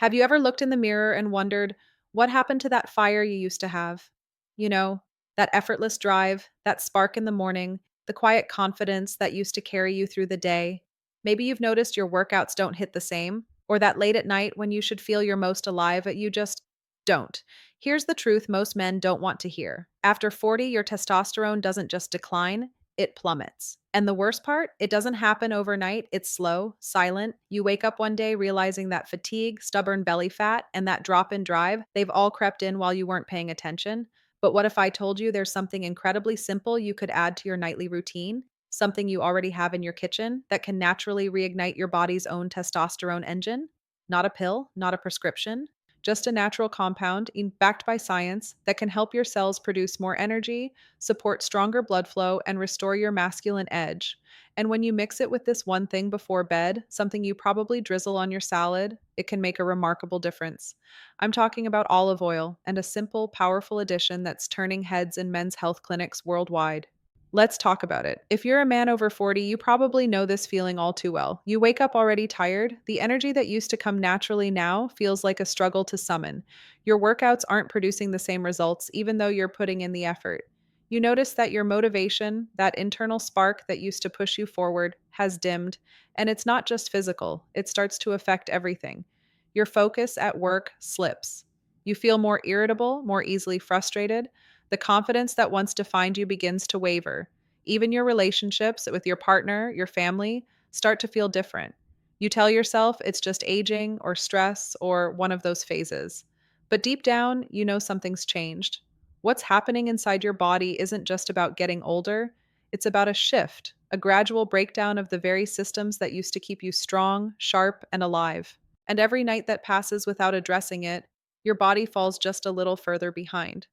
Have you ever looked in the mirror and wondered what happened to that fire you used to have? You know, that effortless drive, that spark in the morning, the quiet confidence that used to carry you through the day. Maybe you've noticed your workouts don't hit the same, or that late at night when you should feel your most alive, you just don't. Here's the truth most men don't want to hear. After 40, your testosterone doesn't just decline, it plummets. And the worst part, it doesn't happen overnight. It's slow, silent. You wake up one day realizing that fatigue, stubborn belly fat, and that drop in drive, they've all crept in while you weren't paying attention. But what if I told you there's something incredibly simple you could add to your nightly routine? Something you already have in your kitchen that can naturally reignite your body's own testosterone engine? Not a pill, not a prescription, just a natural compound backed by science that can help your cells produce more energy, support stronger blood flow, and restore your masculine edge. And when you mix it with this one thing before bed, something you probably drizzle on your salad, it can make a remarkable difference. I'm talking about olive oil and a simple, powerful addition that's turning heads in men's health clinics worldwide. Let's talk about it. If you're a man over 40, you probably know this feeling all too well. You wake up already tired. The energy that used to come naturally now feels like a struggle to summon. Your workouts aren't producing the same results, even though you're putting in the effort. You notice that your motivation, that internal spark that used to push you forward, has dimmed. And it's not just physical, it starts to affect everything. Your focus at work slips. You feel more irritable, more easily frustrated. The confidence that once defined you begins to waver. Even your relationships with your partner, your family, start to feel different. You tell yourself it's just aging or stress or one of those phases. But deep down, you know something's changed. What's happening inside your body isn't just about getting older, it's about a shift, a gradual breakdown of the very systems that used to keep you strong, sharp, and alive. And every night that passes without addressing it, your body falls just a little further behind.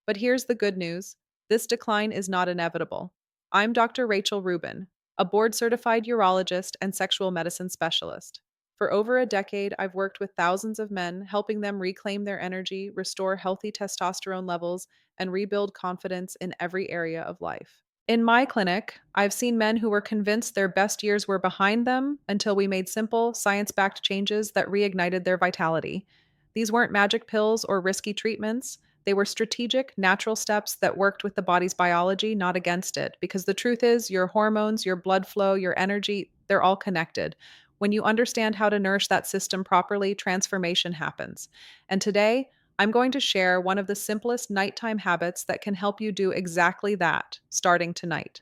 But here's the good news, this decline is not inevitable. I'm Dr. Rachel Rubin, a board certified urologist and sexual medicine specialist. For over a decade, I've worked with thousands of men, helping them reclaim their energy, restore healthy testosterone levels, and rebuild confidence in every area of life. In my clinic, I've seen men who were convinced their best years were behind them until we made simple, science backed changes that reignited their vitality. These weren't magic pills or risky treatments. They were strategic, natural steps that worked with the body's biology, not against it. Because the truth is, your hormones, your blood flow, your energy, they're all connected. When you understand how to nourish that system properly, transformation happens. And today, I'm going to share one of the simplest nighttime habits that can help you do exactly that, starting tonight.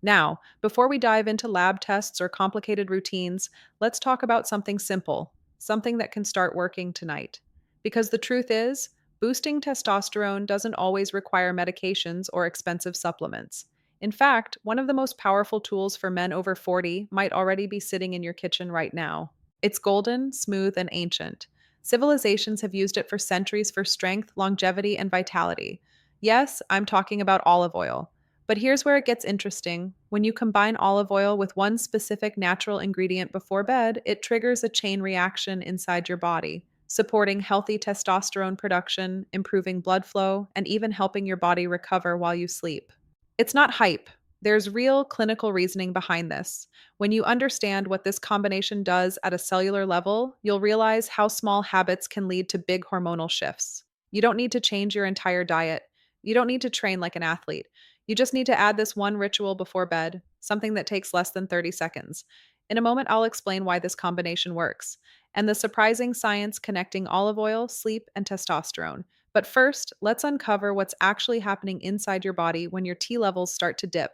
Now, before we dive into lab tests or complicated routines, let's talk about something simple, something that can start working tonight. Because the truth is, boosting testosterone doesn't always require medications or expensive supplements. In fact, one of the most powerful tools for men over 40 might already be sitting in your kitchen right now. It's golden, smooth, and ancient. Civilizations have used it for centuries for strength, longevity, and vitality. Yes, I'm talking about olive oil. But here's where it gets interesting. When you combine olive oil with one specific natural ingredient before bed, it triggers a chain reaction inside your body, supporting healthy testosterone production, improving blood flow, and even helping your body recover while you sleep. It's not hype. There's real clinical reasoning behind this. When you understand what this combination does at a cellular level, you'll realize how small habits can lead to big hormonal shifts. You don't need to change your entire diet. You don't need to train like an athlete. You just need to add this one ritual before bed, something that takes less than 30 seconds. In a moment, I'll explain why this combination works and the surprising science connecting olive oil, sleep, and testosterone. But first, let's uncover what's actually happening inside your body when your T levels start to dip,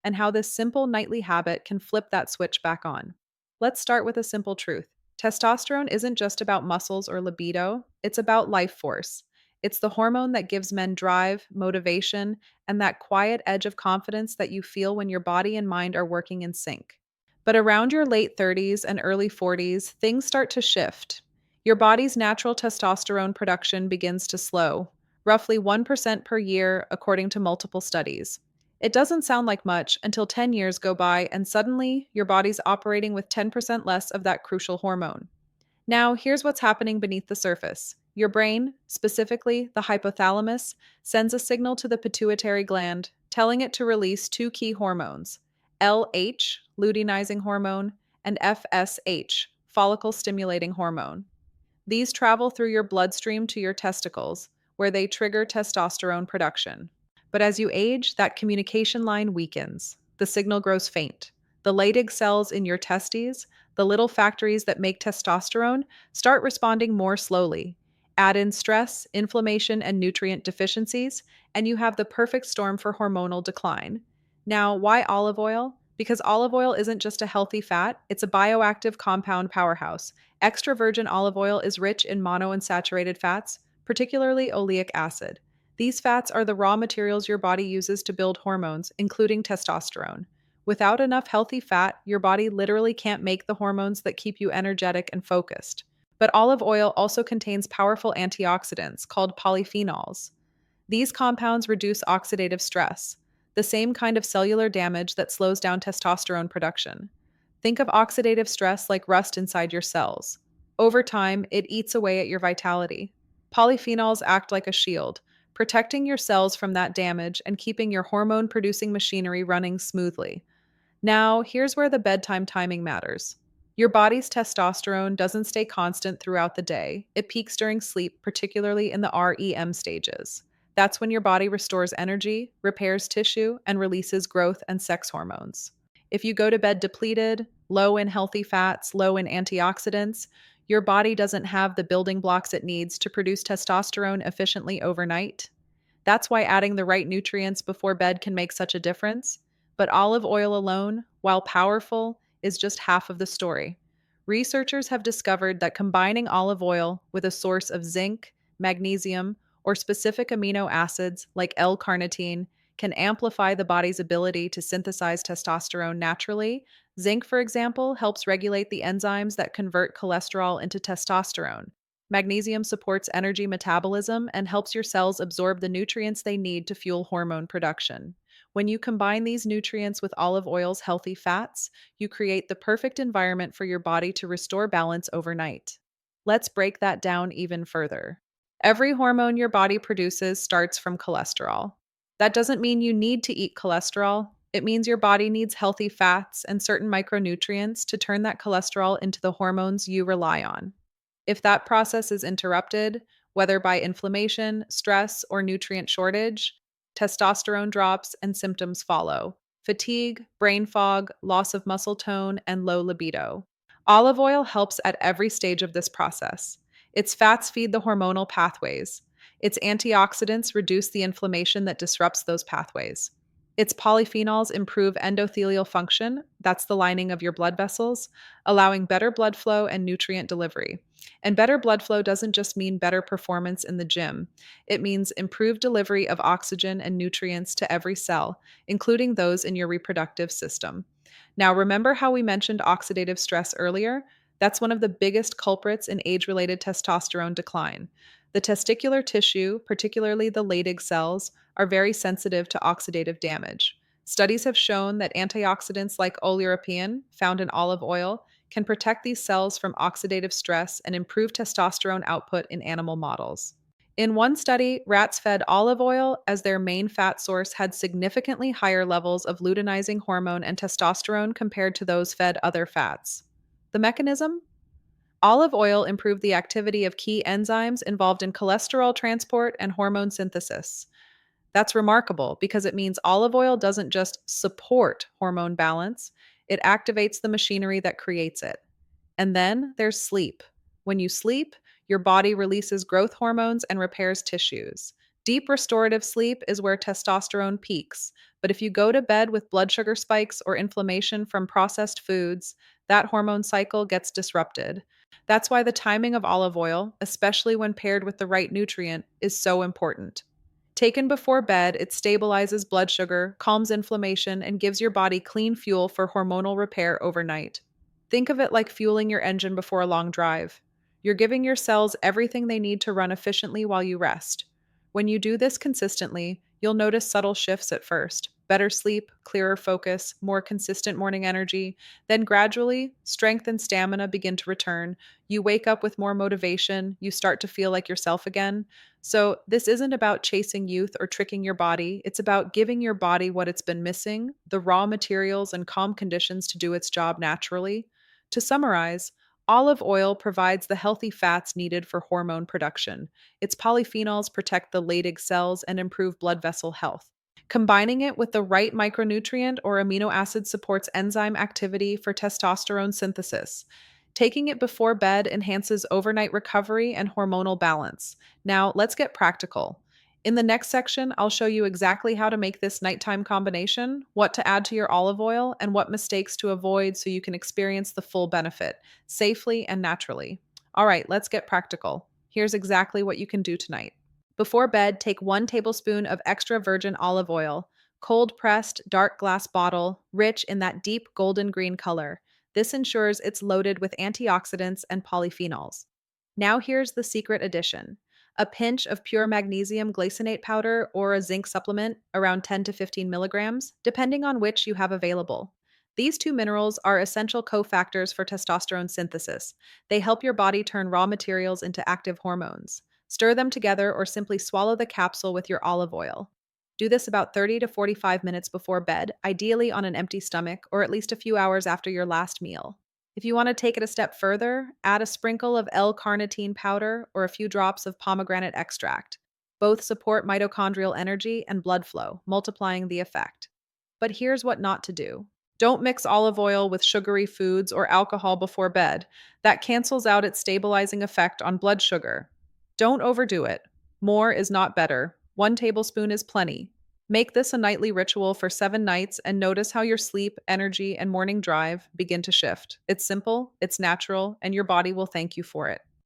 and how this simple nightly habit can flip that switch back on. Let's start with a simple truth. Testosterone isn't just about muscles or libido, it's about life force. It's the hormone that gives men drive, motivation, and that quiet edge of confidence that you feel when your body and mind are working in sync. But around your late 30s and early 40s, things start to shift. Your body's natural testosterone production begins to slow, roughly 1% per year, according to multiple studies. It doesn't sound like much until 10 years go by and suddenly your body's operating with 10% less of that crucial hormone. Now, here's what's happening beneath the surface. Your brain, specifically the hypothalamus, sends a signal to the pituitary gland, telling it to release two key hormones, LH, luteinizing hormone, and FSH, follicle stimulating hormone. These travel through your bloodstream to your testicles, where they trigger testosterone production. But as you age, that communication line weakens. The signal grows faint. The Leydig cells in your testes, the little factories that make testosterone, start responding more slowly. Add in stress, inflammation, and nutrient deficiencies, and you have the perfect storm for hormonal decline. Now, why olive oil? Because olive oil isn't just a healthy fat, it's a bioactive compound powerhouse. Extra virgin olive oil is rich in monounsaturated fats, particularly oleic acid. These fats are the raw materials your body uses to build hormones, including testosterone. Without enough healthy fat, your body literally can't make the hormones that keep you energetic and focused. But olive oil also contains powerful antioxidants called polyphenols. These compounds reduce oxidative stress, the same kind of cellular damage that slows down testosterone production. Think of oxidative stress like rust inside your cells. Over time, it eats away at your vitality. Polyphenols act like a shield, protecting your cells from that damage and keeping your hormone producing machinery running smoothly. Now, here's where the bedtime timing matters. Your body's testosterone doesn't stay constant throughout the day. It peaks during sleep, particularly in the REM stages. That's when your body restores energy, repairs tissue, and releases growth and sex hormones. If you go to bed depleted, low in healthy fats, low in antioxidants, your body doesn't have the building blocks it needs to produce testosterone efficiently overnight. That's why adding the right nutrients before bed can make such a difference. But olive oil alone, while powerful, is just half of the story. Researchers have discovered that combining olive oil with a source of zinc, magnesium, or specific amino acids like L-carnitine can amplify the body's ability to synthesize testosterone naturally. Zinc, for example, helps regulate the enzymes that convert cholesterol into testosterone. Magnesium supports energy metabolism and helps your cells absorb the nutrients they need to fuel hormone production. When you combine these nutrients with olive oil's healthy fats, you create the perfect environment for your body to restore balance overnight. Let's break that down even further. Every hormone your body produces starts from cholesterol. That doesn't mean you need to eat cholesterol. It means your body needs healthy fats and certain micronutrients to turn that cholesterol into the hormones you rely on. If that process is interrupted, whether by inflammation, stress, or nutrient shortage, testosterone drops and symptoms follow: fatigue, brain fog, loss of muscle tone, and low libido. Olive oil helps at every stage of this process. Its fats feed the hormonal pathways. Its antioxidants reduce the inflammation that disrupts those pathways. Its polyphenols improve endothelial function, that's the lining of your blood vessels, allowing better blood flow and nutrient delivery. And better blood flow doesn't just mean better performance in the gym. It means improved delivery of oxygen and nutrients to every cell, including those in your reproductive system. Now, remember how we mentioned oxidative stress earlier? That's one of the biggest culprits in age related testosterone decline. The testicular tissue, particularly the Leydig cells, are very sensitive to oxidative damage. Studies have shown that antioxidants like oleuropein, found in olive oil, can protect these cells from oxidative stress and improve testosterone output in animal models. In one study, rats fed olive oil as their main fat source had significantly higher levels of luteinizing hormone and testosterone compared to those fed other fats. The mechanism? Olive oil improved the activity of key enzymes involved in cholesterol transport and hormone synthesis. That's remarkable because it means olive oil doesn't just support hormone balance, it activates the machinery that creates it. And then there's sleep. When you sleep, your body releases growth hormones and repairs tissues. Deep restorative sleep is where testosterone peaks, but if you go to bed with blood sugar spikes or inflammation from processed foods, that hormone cycle gets disrupted. That's why the timing of olive oil, especially when paired with the right nutrient, is so important. Taken before bed, it stabilizes blood sugar, calms inflammation, and gives your body clean fuel for hormonal repair overnight. Think of it like fueling your engine before a long drive. You're giving your cells everything they need to run efficiently while you rest. When you do this consistently, you'll notice subtle shifts at first: better sleep, clearer focus, more consistent morning energy. Then gradually, strength and stamina begin to return. You wake up with more motivation, you start to feel like yourself again. So, this isn't about chasing youth or tricking your body. It's about giving your body what it's been missing: the raw materials and calm conditions to do its job naturally. To summarize, Olive oil provides the healthy fats needed for hormone production. Its polyphenols protect the Leydig cells and improve blood vessel health. Combining it with the right micronutrient or amino acid supports enzyme activity for testosterone synthesis. Taking it before bed enhances overnight recovery and hormonal balance. Now, let's get practical. In the next section, I'll show you exactly how to make this nighttime combination, what to add to your olive oil, and what mistakes to avoid so you can experience the full benefit safely and naturally. All right, let's get practical. Here's exactly what you can do tonight. Before bed, take 1 tablespoon of extra virgin olive oil, cold pressed, dark glass bottle, rich in that deep golden green color. This ensures it's loaded with antioxidants and polyphenols. Now, here's the secret addition: a pinch of pure magnesium glycinate powder or a zinc supplement, around 10 to 15 milligrams, depending on which you have available. These two minerals are essential cofactors for testosterone synthesis. They help your body turn raw materials into active hormones. Stir them together or simply swallow the capsule with your olive oil. Do this about 30 to 45 minutes before bed, ideally on an empty stomach or at least a few hours after your last meal. If you want to take it a step further, add a sprinkle of L-carnitine powder or a few drops of pomegranate extract. Both support mitochondrial energy and blood flow, multiplying the effect. But here's what not to do. Don't mix olive oil with sugary foods or alcohol before bed. That cancels out its stabilizing effect on blood sugar. Don't overdo it. More is not better. 1 tablespoon is plenty. Make this a nightly ritual for 7 nights and notice how your sleep, energy, and morning drive begin to shift. It's simple, it's natural, and your body will thank you for it.